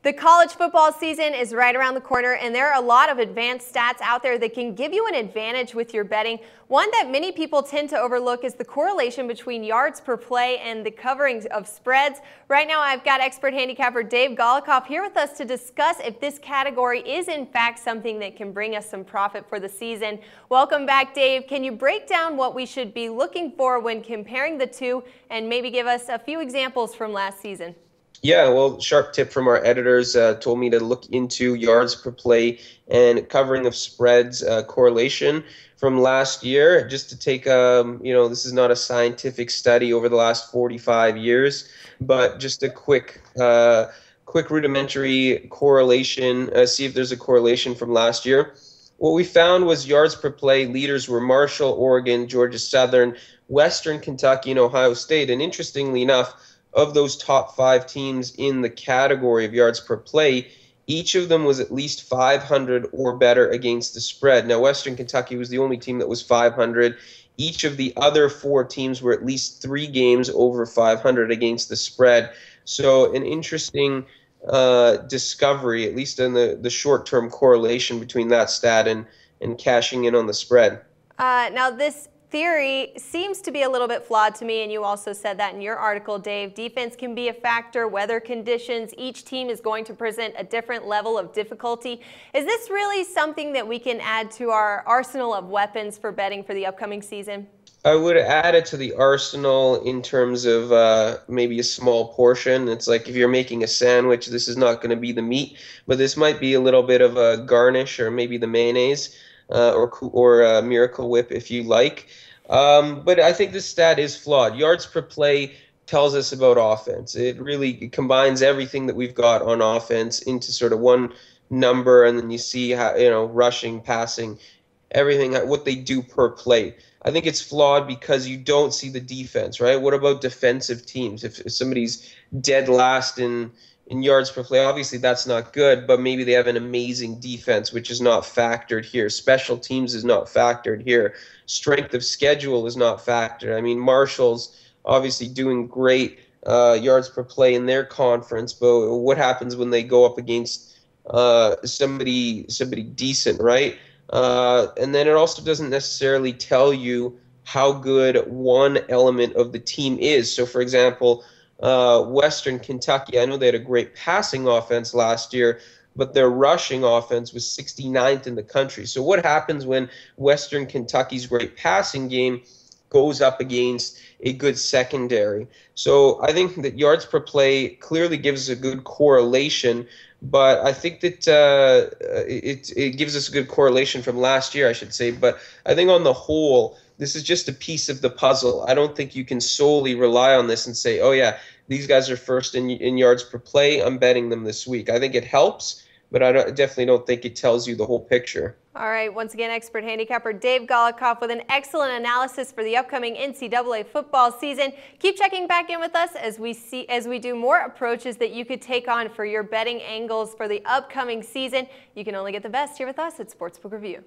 The college football season is right around the corner, and there are a lot of advanced stats out there that can give you an advantage with your betting. One that many people tend to overlook is the correlation between yards per play and the covering of spreads. Right now, I've got expert handicapper Dave Golohkov here with us to discuss if this category is in fact something that can bring us some profit for the season. Welcome back, Dave. Can you break down what we should be looking for when comparing the two and maybe give us a few examples from last season? Yeah, well, sharp tip from our editors told me to look into yards per play and covering of spreads correlation from last year, just to take, this is not a scientific study over the last 45 years, but just a quick rudimentary correlation, see if there's a correlation from last year. What we found was yards per play leaders were Marshall, Oregon, Georgia Southern, Western Kentucky, and Ohio State. And interestingly enough, of those top 5 teams in the category of yards per play, each of them was at least 500 or better against the spread. Now, Western Kentucky was the only team that was 500. Each of the other 4 teams were at least 3 games over 500 against the spread. So an interesting discovery, at least in the short-term correlation between that stat and cashing in on the spread. Now, this theory seems to be a little bit flawed to me, and you also said that in your article, Dave. Defense can be a factor, weather conditions. Each team is going to present a different level of difficulty. Is this really something that we can add to our arsenal of weapons for betting for the upcoming season? I would add it to the arsenal in terms of maybe a small portion. It's like if you're making a sandwich, this is not going to be the meat, but this might be a little bit of a garnish or maybe the mayonnaise or Miracle Whip if you like. But I think this stat is flawed. Yards per play tells us about offense. It really combines everything that we've got on offense into sort of one number, and then you see how, rushing, passing, everything, what they do per play. I think it's flawed because you don't see the defense, right? What about defensive teams? If somebody's dead last in yards per play, obviously that's not good, but maybe they have an amazing defense, which is not factored here. Special teams is not factored here. Strength of schedule is not factored. I mean, Marshall's obviously doing great yards per play in their conference, but what happens when they go up against somebody decent, right? And then it also doesn't necessarily tell you how good one element of the team is. So, for example, Western Kentucky, I know they had a great passing offense last year, but their rushing offense was 69th in the country. So what happens when Western Kentucky's great passing game goes up against a good secondary? So I think that yards per play clearly gives a good correlation, but I think that it gives us a good correlation from last year, I should say. But I think on the whole, this is just a piece of the puzzle. I don't think you can solely rely on this and say, oh yeah, these guys are first in yards per play, I'm betting them this week. I think it helps, but I definitely don't think it tells you the whole picture. All right, once again, expert handicapper Dave Golohkov with an excellent analysis for the upcoming NCAA football season. Keep checking back in with us as we do more approaches that you could take on for your betting angles for the upcoming season. You can only get the best here with us at Sportsbook Review.